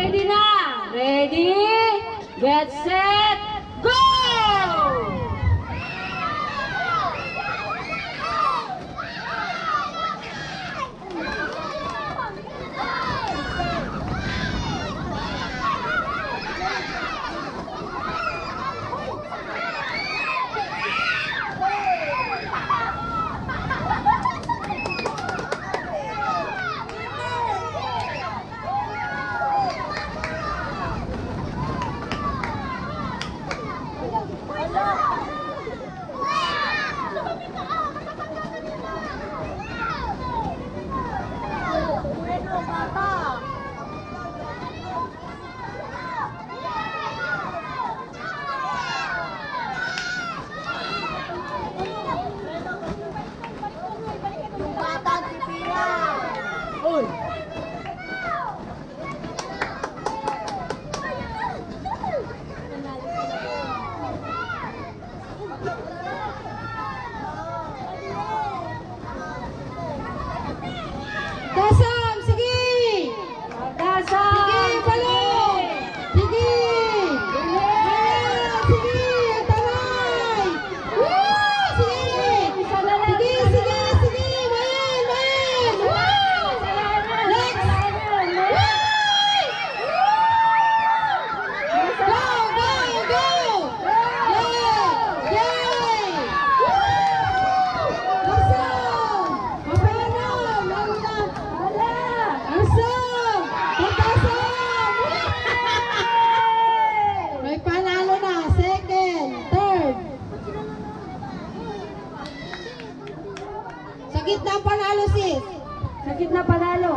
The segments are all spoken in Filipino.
Ready na! Ready? Get set! Go! Dasam, sige! Dasam! Sige, balon! Sige! Sige, taray! Woo! Sige! Sige, sige, sige! Mayan, mayan! Woo! Next! Go, go, go! Yay! Yay! Dasam! Mapayanan! Mapayanan! Asam! Pagkasam! May panalo na. Second, third. Sa gitna panalo, sis. Sa gitna panalo.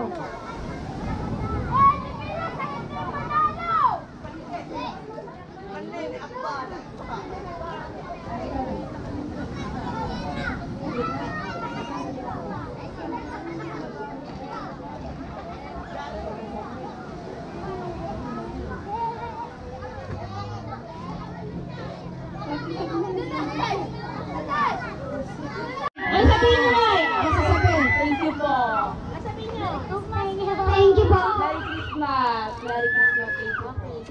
Ano sabihin mo, Ay? Ano sasabihin? Thank you po. Thank you po. Merry Christmas. Merry Christmas.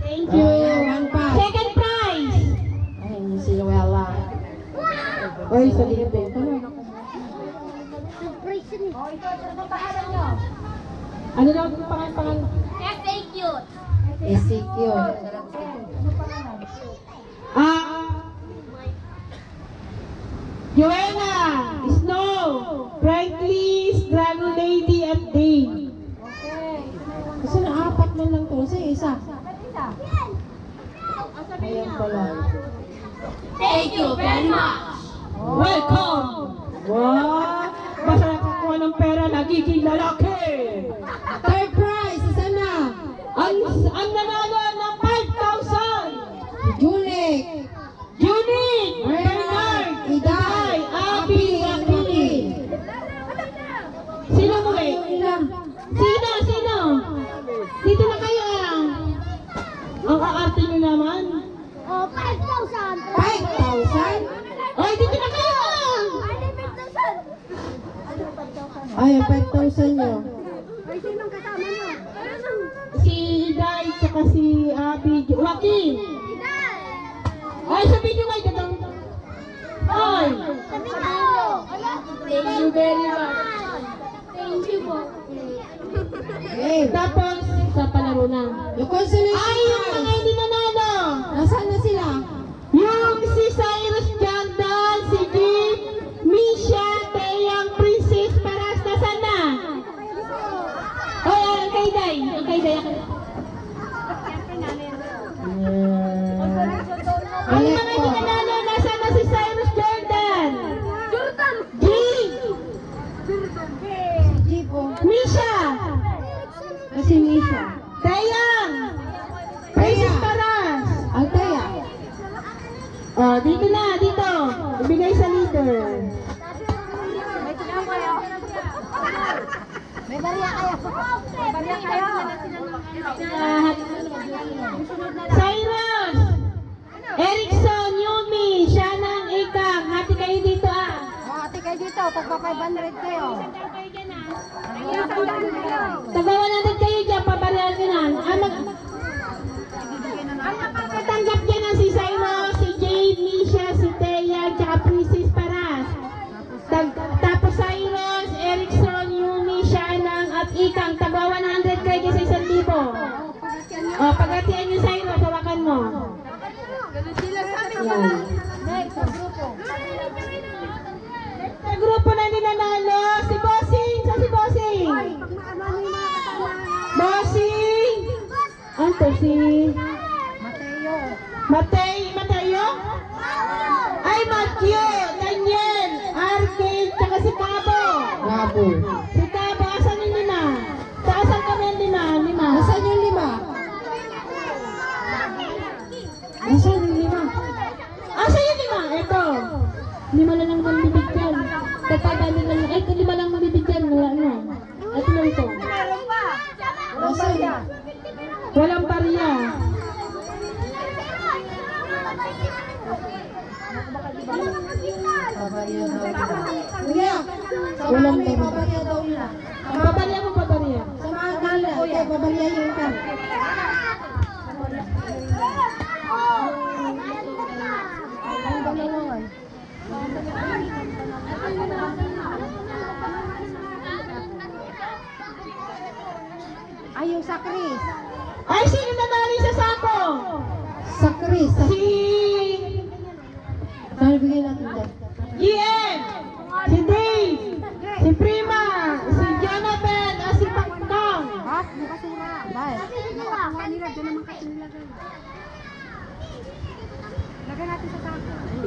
Thank you. One pass. Second prize. Ay, hindi si Luella. Oy, sa libe. Ano daw ang pangalan? FAQ. SCQ. Joanna, Snow, Franklin, Dragon Lady, at Dane. Kasi na-apat na lang to. Kasi isa. Ayan pala. Thank you very much. Welcome! Wow! Basta nakakuha ng pera, nagiging lalaki! Third prize. Isa na. Ang nanalo ng 5,000! Julik. Unique! Bernard! Iday. Abby! Joaquin! Sino mo eh? Ilang? Sino? Sino? Dito na kayo ah! Ang aarte nyo naman! Oh, 5,000. 5,000? Oy, dito na kayo! Ay, 5,000 nyo. Ay, sinong kasama mo? Si Iday, tsaka si Abby, Joaquin! Ay, sabihin nyo kayo datang! Ay! Thank you very much. Thank you po. Okay. Tapos, sa palaro na. Yung consolation Ay, yung mga prize. hindi nanalo! Nasaan na sila? Yung si Cyrus Jordan, si Jeep, Misha, Teyang, Princess, Paras, nasaan na? Ay, ang kay Day. Ang kay Day. Ang Balik mga ko. hindi nanalo, nasaan na si Cyrus Jordan? Jeep, Jeep, oh. Misha, Kasi Misha. Teyang, Princess, Teya. Paras. Altaya. Oh, dito na, dito. Ibigay sa leader. May barya kayo. May barya kayo. Lahat. Cyrus! Erickson, Yumi, Shanang, Ikang, hati kayo dito ah. Ate kayo dito, tagpa 500 kayo. Taga 100 kayo dyan, pabar magpaparihan ka na. Ang makatanggap dyan ang si Zairo, si Jade, Misha, si Thea, tsaka Princess Paras. Tapos Cyrus, Erickson, Yumi, Shanang, at Ikang. Tagwa 100 kayo sa 1,000. O, pagkatian nyo Cyrus, hawakan mo. Yan. Next, sa grupo. Sa grupo na ninanalo, si Bossing. Sa si Bossing? Pag maano yung mga kasama. Bossing! Ano si... Mateo? Ay, Matthew, Daniel, Arkin, tsaka si Cabo. Si Cabo, asan yung 5? Asan kami yung 5? Asan yung 5? Asan yung 5? Asan yung 5? Ito. 5 lang naman bibigyan. Tagpadali lang. Ay, 5 lang mabibigyan. Wala na. Ito lang ito. Asan yan? Walang barya. Babarya daw nila. Kuya, Walang may barya. babarya daw nila. Babarya mo, babarya. Samahan ka nila. Kaya babarya yung ka. Ay, yung sa Chris. Ay, sino nanalo sa sako? Sa Chris. Si... Saan bigyan natin dyan? Ian, si Dave, si Prima, si Jonathan, at si Pakang. Ha? Yung kasura. Dahil. Nakuha nila. Diyan naman kasi nilagay. Lagay natin sa sako. Si...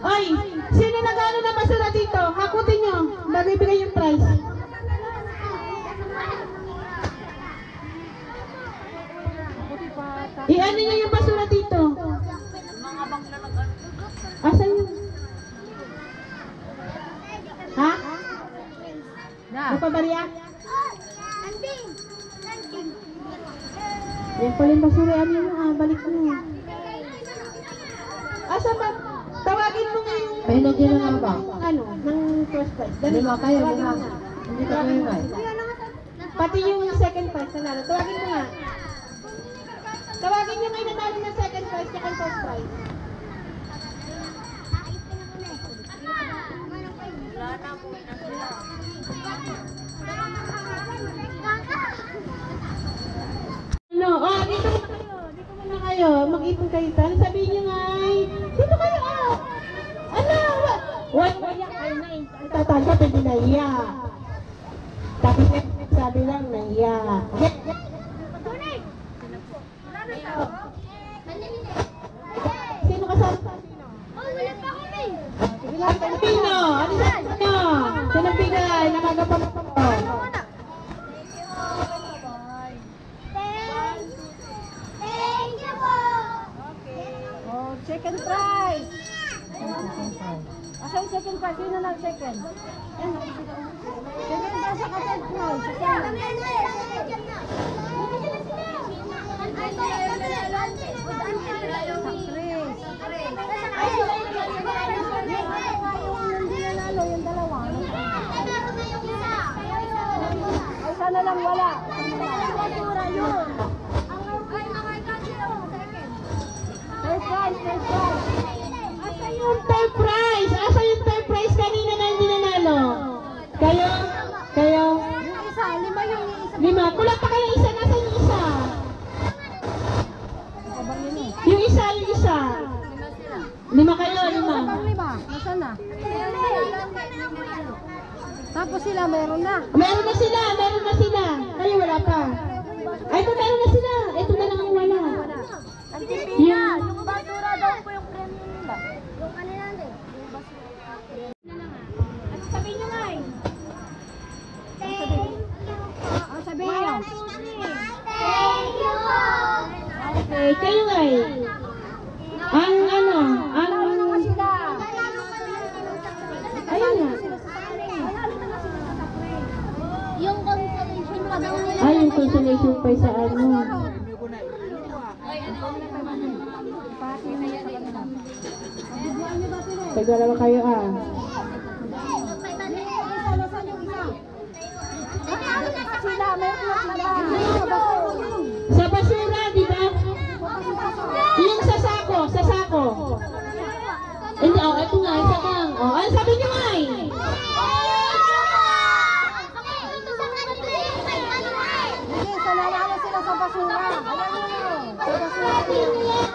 Ay, sino nagano na masura dito? Hakutin nyo, magbibigay yung prize. I-ano nyo yung basura dito? Asan yun? Ha? Napabarya? Yan pala yung basura. Ano yun? Balik mo. Asa ba? Tawagin mo nga yung... May nagyan na nga ba? Ano? Ng first prize. Dali. 5 kayo, 5. Hindi ka kayo nga. Pati yung second prize nanalo. Tawagin mo nga. Tawagin nyo ngayon nanalo ng second prize tsaka yung first prize. Ano? Oh, dito muna kayo. Dito muna kayo. Mag-ipon kayo. Ano sabihin nyo nga ay, dito kayo ah. Ano? What? Tatanggap, hindi nahiya. Tapos sabi lang, nahiya. Sino kasama? Sino? Ano sabi nyo? Sino bigay? Nakagapang ko. Oh, second prize. Asa yung second prize? Sino na second? Second daw sa second prize. Yung dalawa. Ay, sana lang wala. First prize, first prize. Asa yung third prize? Asa yung third prize kanina na hindi nanalo? Kayo? Kayo? Yung isa, 5 yung isa. 5. Kulang pa kayo isa. Nasa yung isa? Yung isa, yung isa. 5 kayo, 5. Pang 5. Nasaan na? Tapos sila, meron na. Meron na sila, meron na sila. Kayo wala pa. Ay, ito meron na sila. Ito na lang ang wala. Yung basura daw po yung premium nila. Yung kanina din. Yung basura. Ano sabihin nyo nga eh? Ang sabihin nyo. okay, kayo ay. Ang ano, ang... Ayun na. Yung consolation pa daw nila. Ay, yung consolation pa sa ano. Tagdalawa kayo ah. Sa basura, di ba? Yung sa sako, sa sako. Hindi, oh, ito nga, isa lang. Oh, ano sabi niyo nga eh? Sige, sanala na sila sa basura. Ayan mo. Sa basura.